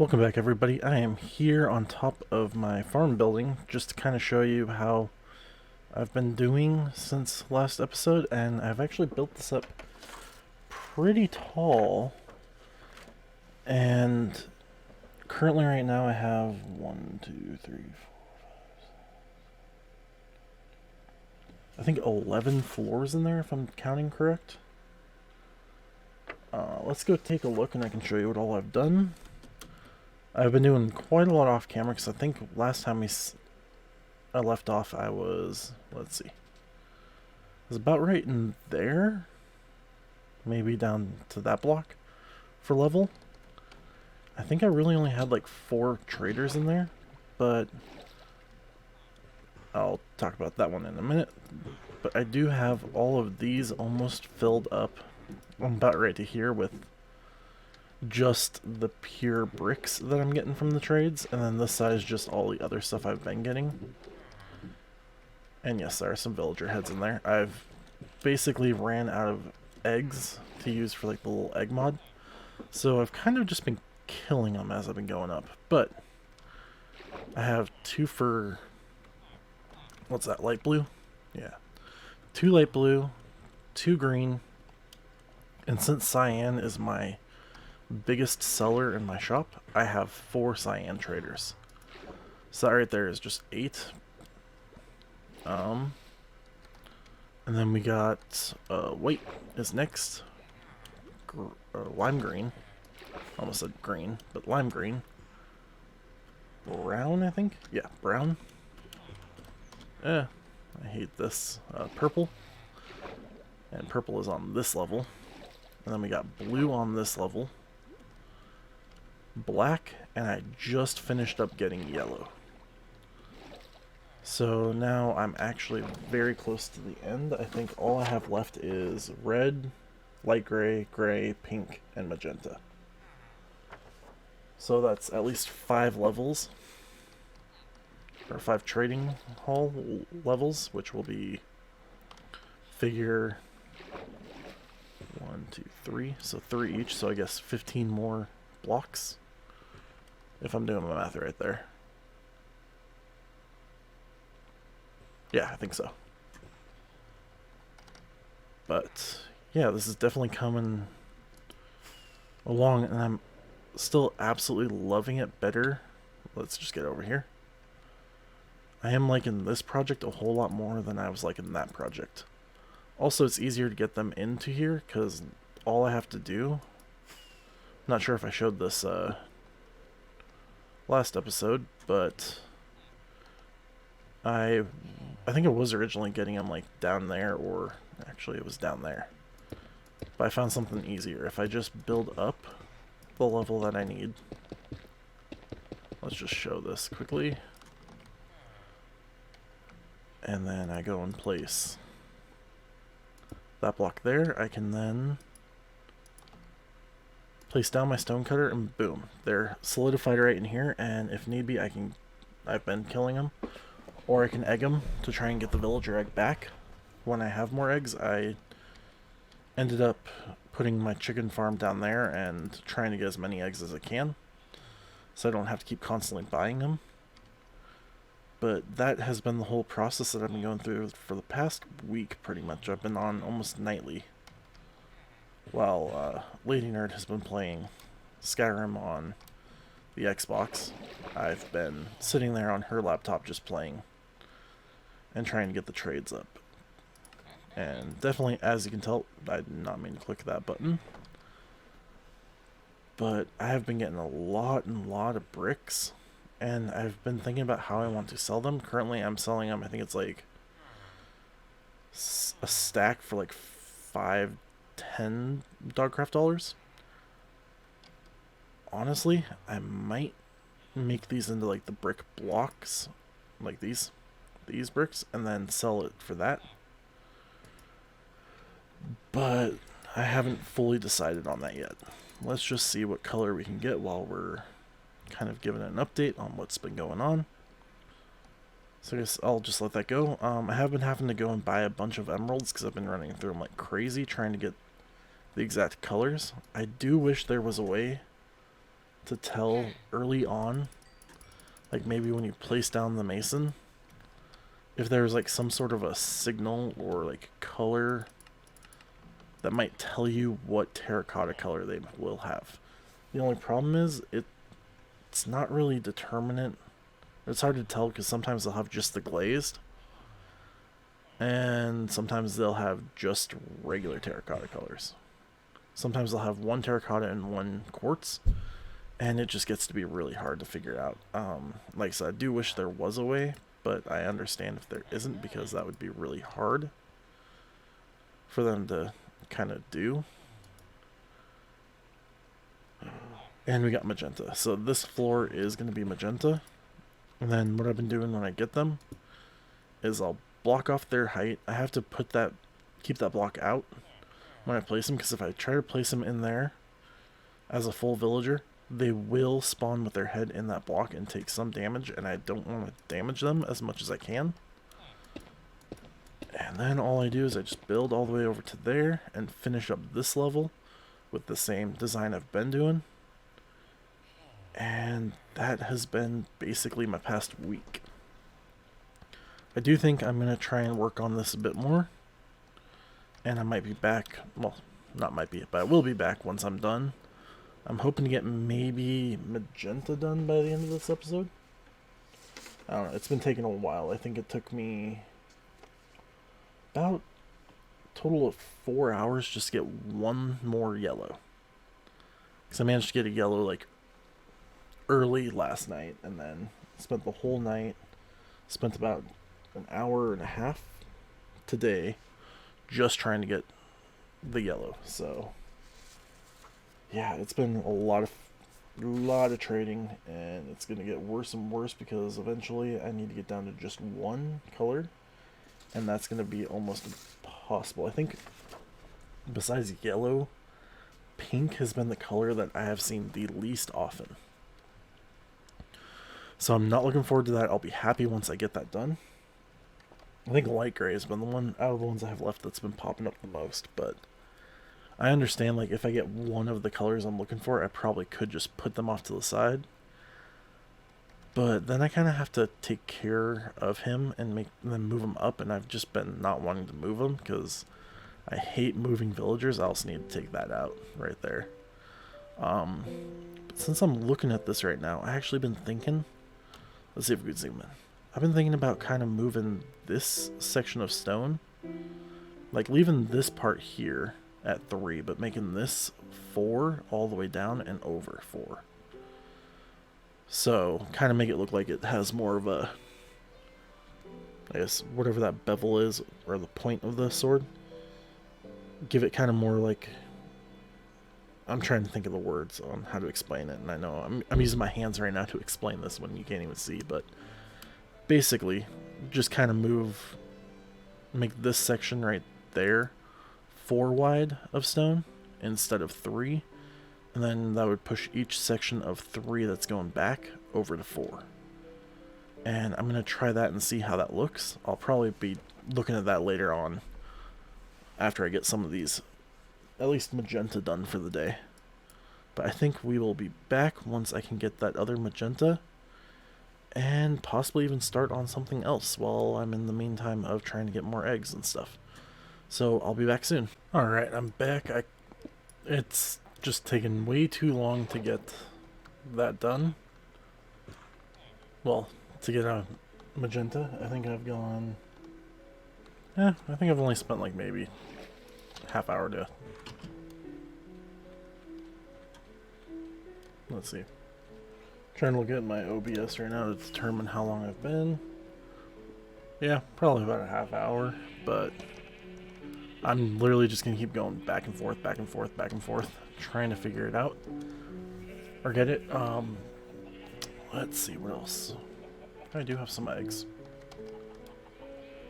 Welcome back, everybody. I am here on top of my farm building just to kind of show you how I've been doing since last episode, and I've actually built this up pretty tall. And currently right now I have 1, 2, 3, 4, I think 11 floors in there if I'm counting correct. Let's go take a look and I can show you what all I've done. I've been doing quite a lot off camera because I think last time I left off I was, let's see, I was about right in there, maybe down to that block for level. I think I really only had like 4 traders in there, but I'll talk about that one in a minute. But I do have all of these almost filled up. I'm about right to here with just the pure bricks that I'm getting from the trades, and then this side is just all the other stuff I've been getting. And yes, there are some villager heads in there. I've basically ran out of eggs to use for like the little egg mod, so I've kind of just been killing them as I've been going up. But I have 2 for, what's that, light blue? Yeah, 2 light blue, 2 green, and since cyan is my biggest seller in my shop, I have 4 cyan traders. So that right there is just 8. And then we got white is next. Lime green. Almost said green, but lime green. Brown, I think? Yeah, brown. I hate this. Purple. And purple is on this level. And then we got blue on this level. Black, and I just finished up getting yellow. So now I'm actually very close to the end. I think all I have left is red, light gray, gray, pink, and magenta. So that's at least 5 levels, or 5 trading hall levels, which will be figure 1, 2, 3, so 3 each, so I guess 15 more blocks, if I'm doing my math right there. Yeah, I think so. But yeah, this is definitely coming along, and I'm still absolutely loving it better. Let's just get over here. I am liking this project a whole lot more than I was liking that project. Also, it's easier to get them into here because all I have to do, I'm not sure if I showed this last episode, but I think I was originally getting them like down there, or actually it was down there. But I found something easier. If I just build up the level that I need. Let's just show this quickly. And then I go and place that block there. I can then place down my stone cutter and boom, they're solidified right in here, and if need be I've been killing them, or I can egg them to try and get the villager egg back. When I have more eggs, I ended up putting my chicken farm down there and trying to get as many eggs as I can, so I don't have to keep constantly buying them. But that has been the whole process that I've been going through for the past week, pretty much. I've been on almost nightly, while Lady Nerd has been playing Skyrim on the Xbox. I've been sitting there on her laptop just playing and trying to get the trades up. And definitely, as you can tell, I did not mean to click that button, but I have been getting a lot of bricks, and I've been thinking about how I want to sell them. Currently I'm selling them, I think it's like a stack for like 5-10 Dogcraft dollars. Honestly, I might make these into like the brick blocks, like these bricks, and then sell it for that. But I haven't fully decided on that yet. Let's just see what color we can get while we're kind of giving an update on what's been going on. So I guess I'll just let that go. I have been having to go and buy a bunch of emeralds because I've been running through them like crazy trying to get the exact colors. I do wish there was a way to tell early on, like maybe when you place down the mason, if there's like some sort of a signal or like color that might tell you what terracotta color they will have. The only problem is it's not really determinate. It's hard to tell because sometimes they'll have just the glazed, and sometimes they'll have just regular terracotta colors. Sometimes they'll have one terracotta and one quartz, and it just gets to be really hard to figure out. Like I said, I do wish there was a way, but I understand if there isn't, because that would be really hard for them to kind of do. And we got magenta. So this floor is going to be magenta. And then what I've been doing when I get them is I'll block off their height. I have to keep that block out when I place them, because if I try to place them in there as a full villager, they will spawn with their head in that block and take some damage, and I don't want to damage them as much as I can. And then all I do is I just build all the way over to there and finish up this level with the same design I've been doing. And that has been basically my past week. I do think I'm going to try and work on this a bit more. And I might be back, well, not might be, but I will be back once I'm done. I'm hoping to get maybe magenta done by the end of this episode. I don't know, it's been taking a while. I think it took me about a total of 4 hours just to get one more yellow. Because I managed to get a yellow like early last night, and then spent the whole night, spent about an hour and a half today just trying to get the yellow. So yeah, it's been a lot of trading, and it's gonna get worse and worse because eventually I need to get down to just one color, and that's gonna be almost impossible. I think besides yellow, pink has been the color that I have seen the least often. So I'm not looking forward to that. I'll be happy once I get that done. I think light gray has been the one out of the ones I have left that's been popping up the most, but I understand, like, if I get one of the colors I'm looking for, I probably could just put them off to the side. But then I kind of have to take care of him and then move him up, and I've just been not wanting to move him because I hate moving villagers. I also need to take that out right there. But since I'm looking at this right now, I actually been thinking, let's see if we can zoom in. I've been thinking about kind of moving this section of stone, like leaving this part here at 3, but making this 4 all the way down and over 4. So kind of make it look like it has more of a, I guess, whatever that bevel is, or the point of the sword. Give it kind of more like, I'm trying to think of the words on how to explain it, and I know I'm using my hands right now to explain this when you can't even see, but basically just kind of make this section right there 4 wide of stone instead of 3, and then that would push each section of 3 that's going back over to 4. And I'm going to try that and see how that looks. I'll probably be looking at that later on after I get some of these, at least magenta, done for the day. But I think we will be back once I can get that other magenta and possibly even start on something else while I'm in the meantime of trying to get more eggs and stuff. So I'll be back soon. Alright, I'm back. It's just taken way too long to get that done. Well, to get a magenta, I think I've gone... I think I've only spent like maybe half hour to... Let's see. Trying to look at my OBS right now to determine how long I've been. Yeah, probably about a half hour, but I'm literally just going to keep going back and forth, back and forth, back and forth, trying to figure it out. Or get it. Let's see, what else? I do have some eggs.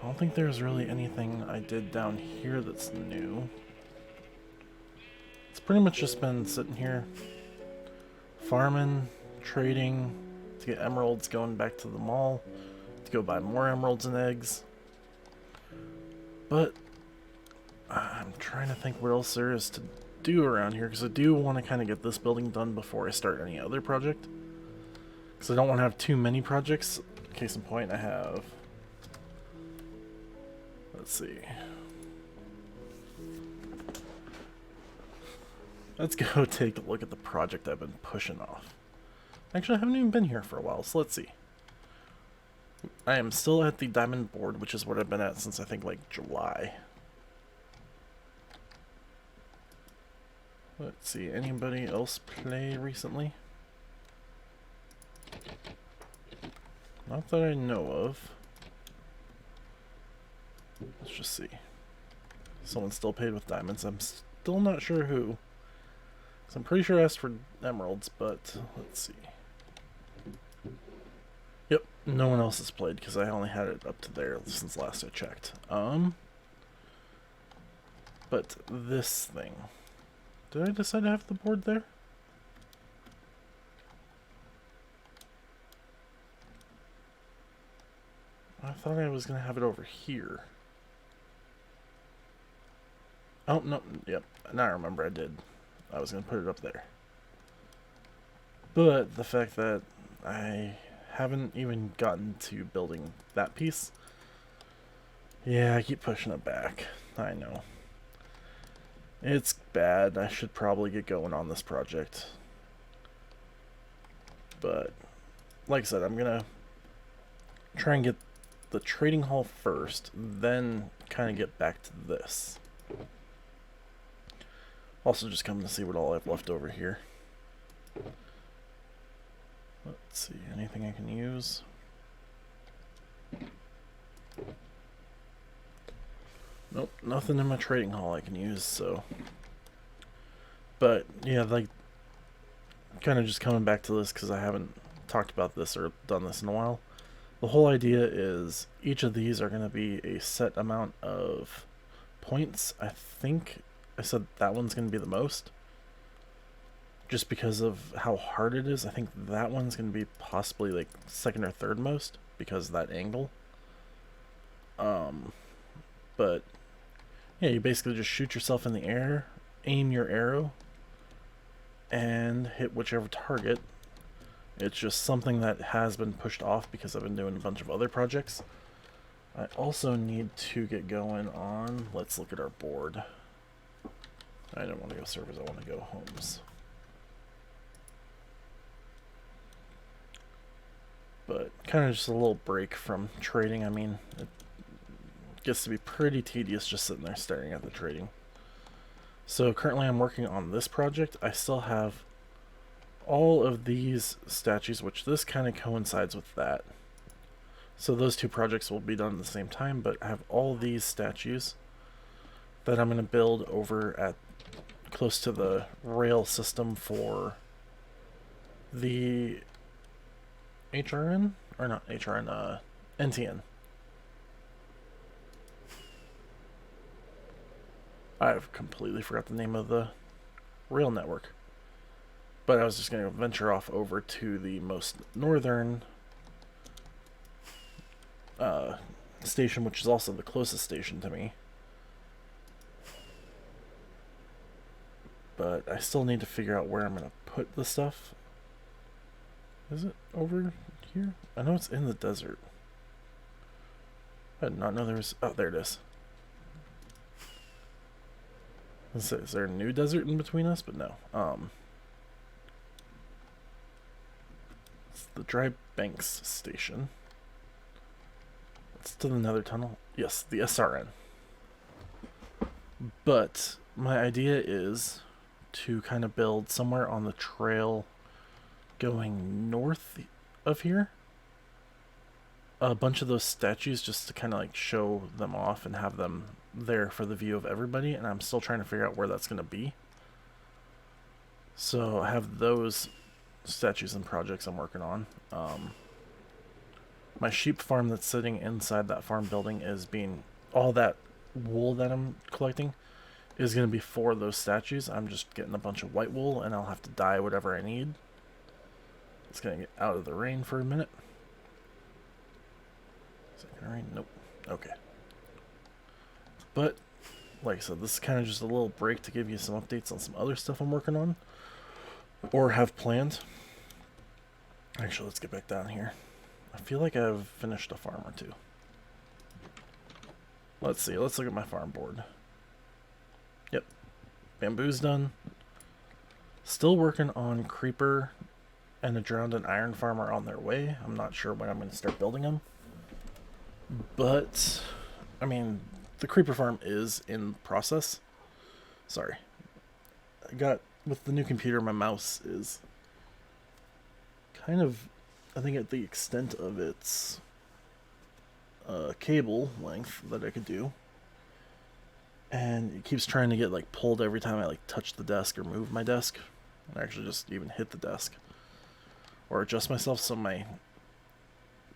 I don't think there's really anything I did down here that's new. It's pretty much just been sitting here, farming, trading, to get emeralds, going back to the mall, to go buy more emeralds and eggs. But I'm trying to think what else there is to do around here, because I do want to kind of get this building done before I start any other project. Because I don't want to have too many projects. Case in point, I have... Let's see. Let's go take a look at the project I've been pushing off. Actually, I haven't even been here for a while, so let's see. I am still at the diamond board, which is what I've been at since I think like July. Let's see, anybody else play recently? Not that I know of. Let's just see. Someone still paid with diamonds. I'm still not sure who. So I'm pretty sure I asked for emeralds, but let's see. Yep, no one else has played because I only had it up to there since last I checked. But this thing. Did I decide to have the board there? I thought I was going to have it over here. Oh, no, yep, now I remember I did. I was going to put it up there. But the fact that I haven't even gotten to building that piece. Yeah, I keep pushing it back. I know. It's bad. I should probably get going on this project. But, like I said, I'm going to try and get the trading hall first, then kind of get back to this. Also just coming to see what all I have left over here. Let's see, anything I can use? Nope, nothing in my trading hall I can use, so. But, yeah, like, kind of just coming back to this because I haven't talked about this or done this in a while. The whole idea is each of these are going to be a set amount of points. I think I said that one's going to be the most. Just because of how hard it is. I think that one's going to be possibly like second or third most because of that angle. But yeah, you basically just shoot yourself in the air, aim your arrow, and hit whichever target. It's just something that has been pushed off because I've been doing a bunch of other projects. I also need to get going on, let's look at our board. I don't want to go servers, I want to go homes. But kind of just a little break from trading. I mean, it gets to be pretty tedious just sitting there staring at the trading. So currently I'm working on this project. I still have all of these statues, which this kind of coincides with that. So those two projects will be done at the same time, but I have all these statues that I'm going to build over at close to the rail system for the HRN? Or not HRN, NTN. I've completely forgot the name of the rail network. But I was just going to venture off over to the most northern station, which is also the closest station to me. But I still need to figure out where I'm going to put the stuff. Is it over here? I know it's in the desert. I did not know there was... Oh, there it is. Is there a new desert in between us? But no. It's the Dry Banks station. It's to the Nether Tunnel. Yes, the SRN. But my idea is to kind of build somewhere on the trail going north of here. A bunch of those statues just to kind of like show them off and have them there for the view of everybody, and I'm still trying to figure out where that's going to be. So I have those statues and projects I'm working on. My sheep farm that's sitting inside that farm building is being... all that wool that I'm collecting is going to be for those statues. I'm just getting a bunch of white wool, and I'll have to dye whatever I need. It's going to get out of the rain for a minute. Is it going to rain? Nope. Okay. But like I said, this is kind of just a little break to give you some updates on some other stuff I'm working on or have planned. Actually, let's get back down here. I feel like I've finished a farm or two. Let's see. Let's look at my farm board. Yep. Bamboo's done. Still working on Creeper and a Drowned and Iron Farm are on their way. I'm not sure when I'm going to start building them. But, I mean, the Creeper Farm is in process. Sorry. With the new computer, my mouse is kind of, I think, at the extent of its cable length that I could do. And it keeps trying to get, like, pulled every time I, like, touch the desk or move my desk. I actually just even hit the desk. Or adjust myself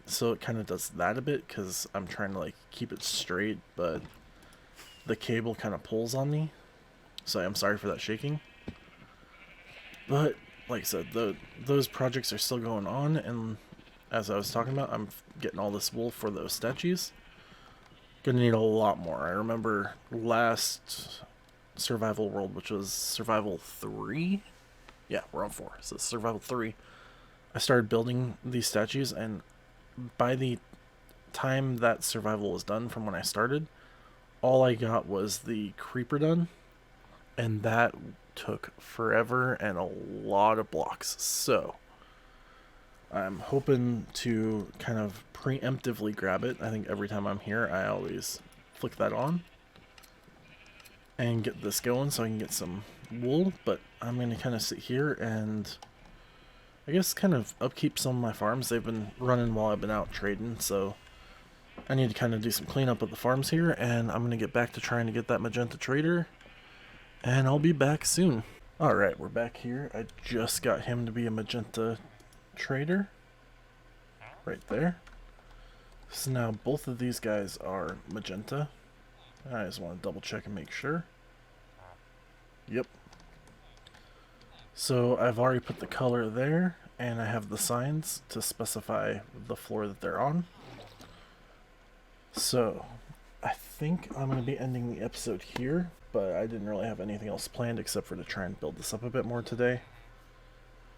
so it kind of does that a bit, because I'm trying to, like, keep it straight, but the cable kind of pulls on me. So I'm sorry for that shaking. But, like I said, those projects are still going on, and as I was talking about, I'm getting all this wool for those statues. Gonna need a lot more. I remember last survival world, which was survival 3. Yeah, we're on 4. So survival 3. I started building these statues, and by the time that survival was done from when I started, all I got was the creeper done, and that took forever and a lot of blocks. So I'm hoping to kind of preemptively grab it. I think every time I'm here, I always flick that on and get this going so I can get some wool. But I'm going to kind of sit here and I guess kind of upkeep some of my farms. They've been running while I've been out trading, so I need to kind of do some cleanup of the farms here, and I'm going to get back to trying to get that magenta trader, and I'll be back soon. Alright, we're back here. I just got him to be a magenta trader. Right there. So now both of these guys are magenta. I just want to double check and make sure. Yep. So I've already put the color there, and I have the signs to specify the floor that they're on. So I think I'm going to be ending the episode here, but I didn't really have anything else planned except for to try and build this up a bit more today.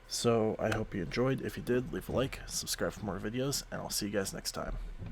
So I hope you enjoyed. If you did, leave a like, subscribe for more videos, and I'll see you guys next time.